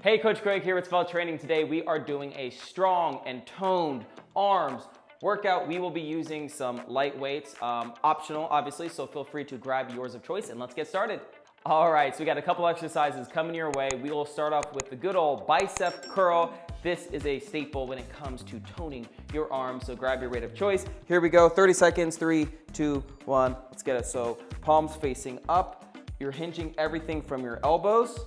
Hey, Coach Greg here with Svelte Training. Today we are doing a strong and toned arms workout. We will be using some light weights, optional obviously, so feel free to grab yours of choice and let's get started. All right, so we got a couple exercises coming your way. We will start off with the good old bicep curl. This is a staple when it comes to toning your arms, so grab your weight of choice. Here we go, 30 seconds, 3, 2, 1, let's get it. So palms facing up, you're hinging everything from your elbows,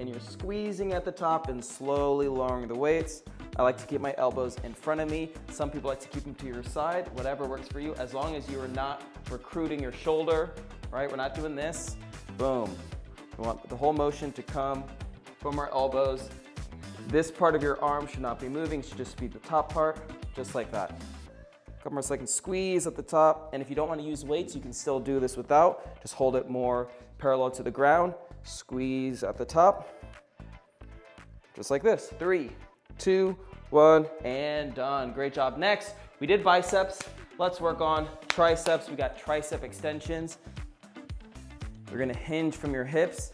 and you're squeezing at the top and slowly lowering the weights. I like to keep my elbows in front of me. Some people like to keep them to your side, whatever works for you, as long as you are not recruiting your shoulder, right? We're not doing this, boom. We want the whole motion to come from our elbows. This part of your arm should not be moving, it should just be the top part, just like that. Couple more seconds, squeeze at the top, and if you don't want to use weights, you can still do this without. Just hold it more parallel to the ground. Squeeze at the top, just like this. 3, 2, 1, and done. Great job. Next, we did biceps. Let's work on triceps. We got tricep extensions. We're gonna hinge from your hips.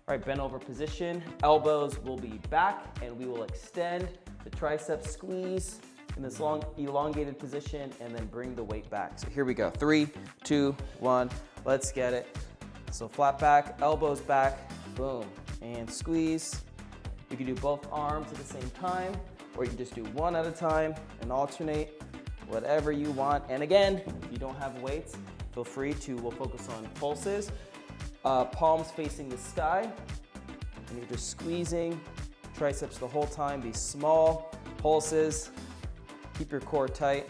All right, bend over position. Elbows will be back, and we will extend the tricep, squeeze in this long, elongated position, and then bring the weight back. So here we go. 3, 2, 1, let's get it. So flat back, elbows back, boom, and squeeze. You can do both arms at the same time, or you can just do one at a time and alternate, whatever you want. And again, if you don't have weights, feel free to, we'll focus on pulses. Palms facing the sky, and you're just squeezing triceps the whole time. Be small pulses, keep your core tight,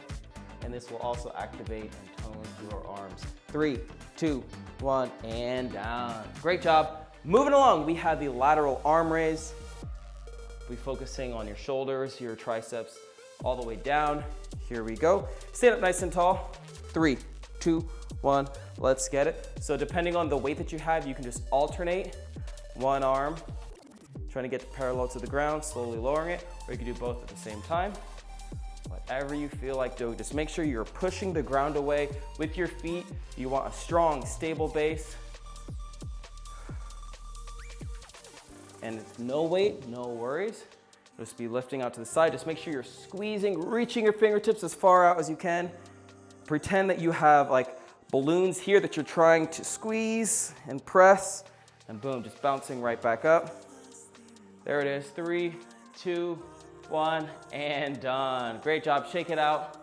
and this will also activate and tone your arms. 3, 2, 1, and down. Great job. Moving along, we have the lateral arm raise. We're focusing on your shoulders, your triceps, all the way down. Here we go. Stand up nice and tall. 3, 2, 1, let's get it. So depending on the weight that you have, you can just alternate one arm, trying to get parallel to the ground, slowly lowering it, or you can do both at the same time. Whatever you feel like doing, just make sure you're pushing the ground away with your feet. You want a strong, stable base. And it's no weight, no worries. Just be lifting out to the side. Just make sure you're squeezing, reaching your fingertips as far out as you can. Pretend that you have like balloons here that you're trying to squeeze and press, and boom, just bouncing right back up. There it is, 3, 2, 1, and done. Great job, shake it out.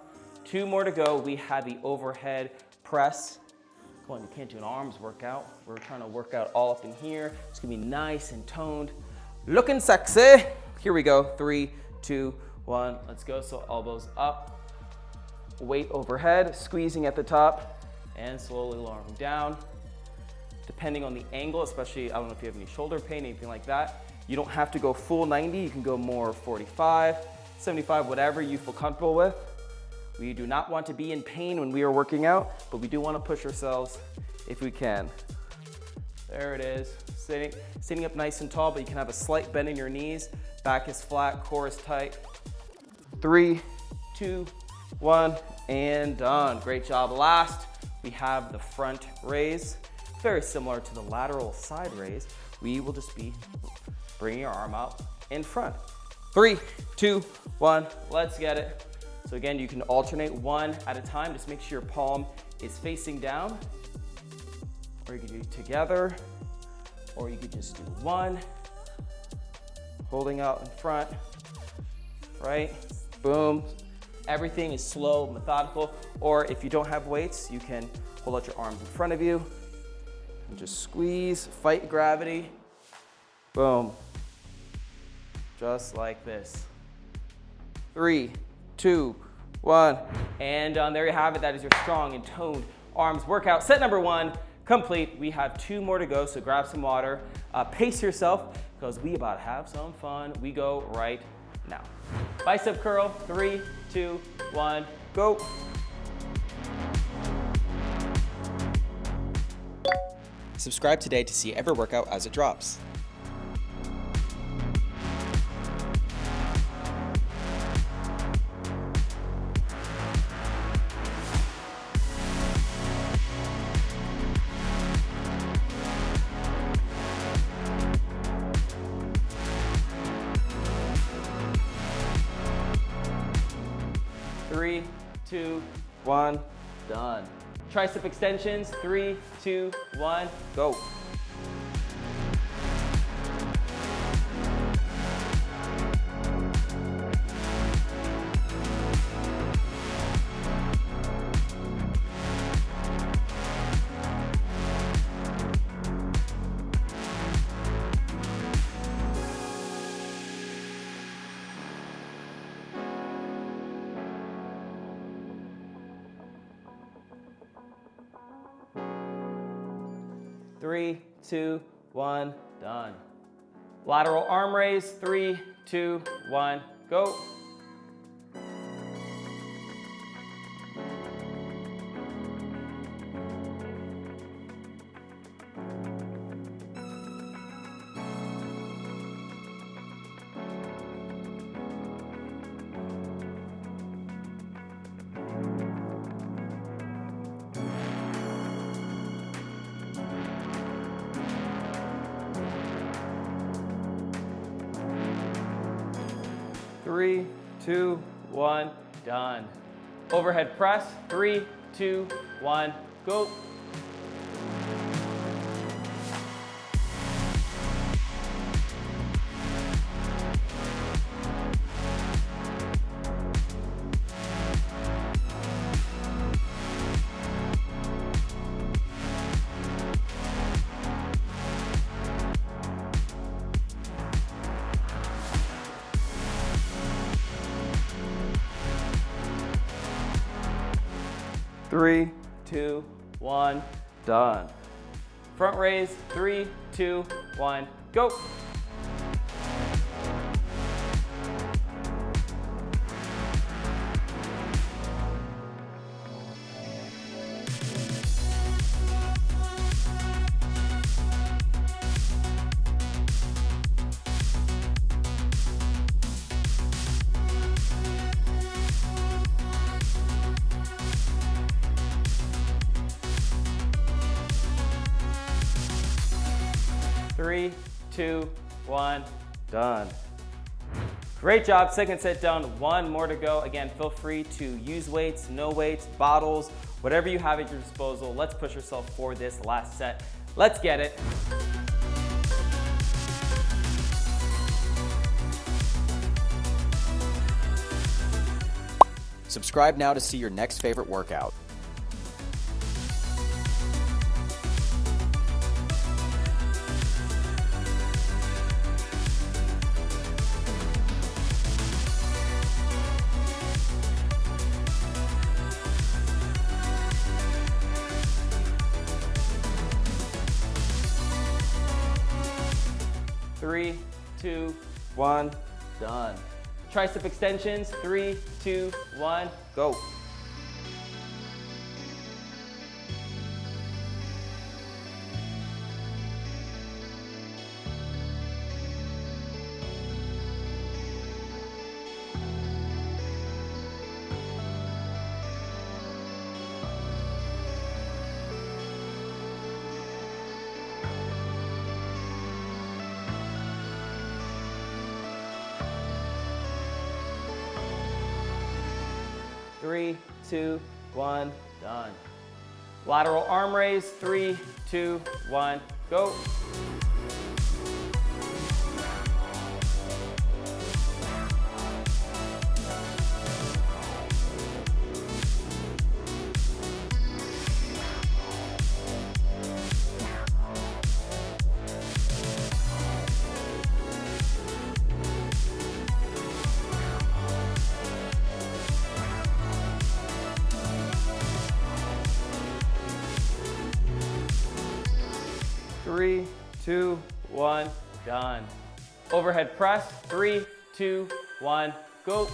2 more to go. We had the overhead press. Come on, you can't do an arms workout. We're trying to work out all up in here. It's gonna be nice and toned, looking sexy. Here we go, 3, 2, 1, let's go. So elbows up, weight overhead, squeezing at the top, and slowly lowering down. Depending on the angle, especially, I don't know if you have any shoulder pain, anything like that, you don't have to go full 90, you can go more 45, 75, whatever you feel comfortable with. We do not want to be in pain when we are working out, but we do want to push ourselves if we can. There it is, sitting up nice and tall, but you can have a slight bend in your knees. Back is flat, core is tight. 3, 2, 1, and done. Great job. Last, we have the front raise. Very similar to the lateral side raise. We will just be bringing your arm out in front. 3, 2, 1, let's get it. So again, you can alternate one at a time. Just make sure your palm is facing down, or you can do together, or you could just do one, holding out in front, right? Boom. Everything is slow, methodical, or if you don't have weights, you can hold out your arms in front of you and just squeeze, fight gravity. Boom. Just like this. 3, 2, 1, and done. There you have it. That is your strong and toned arms workout. Set number 1 complete. We have 2 more to go, so grab some water. Pace yourself, because we about to have some fun. We go right now. Bicep curl, 3, 2, 1, go. Subscribe today to see every workout as it drops. 3, 2, 1, done. Tricep extensions, 3, 2, 1, go. Three, 2, 1, done. Lateral arm raise, 3, 2, 1, go. Three, 2, 1, done. Overhead press, 3, 2, 1, go. Three, 2, 1, done. Front raise, 3, 2, 1, go. Three, 2, 1, done. Great job, second set done, one more to go. Again, feel free to use weights, no weights, bottles, whatever you have at your disposal. Let's push ourselves for this last set. Let's get it. Subscribe now to see your next favorite workout. Three, 2, 1, done. Tricep extensions, 3, 2, 1, go. Three, 2, 1, done. Lateral arm raise, 3, 2, 1, go. Three, 2, 1, done. Overhead press, 3, 2, 1, go.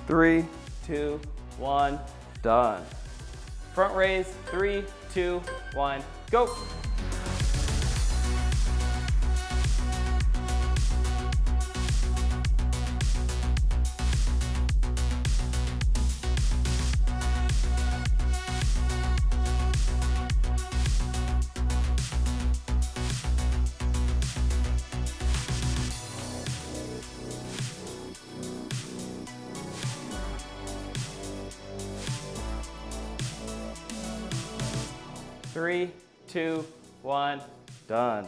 Three, 2, 1, done. Front raise, 3, 2, 1, go. Three, two, one, done.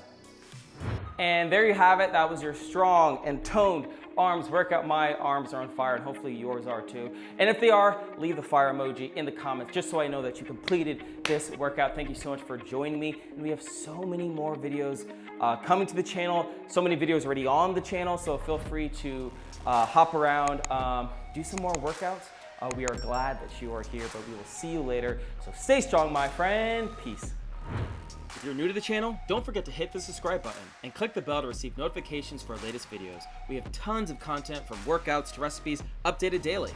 And there you have it. That was your strong and toned arms workout. My arms are on fire and hopefully yours are too. And if they are, leave the fire emoji in the comments just so I know that you completed this workout. Thank you so much for joining me. And we have so many more videos coming to the channel, so many videos already on the channel, so feel free to hop around, do some more workouts. We are glad that you are here, but we will see you later. So stay strong, my friend. Peace. If you're new to the channel, don't forget to hit the subscribe button and click the bell to receive notifications for our latest videos. We have tons of content from workouts to recipes updated daily.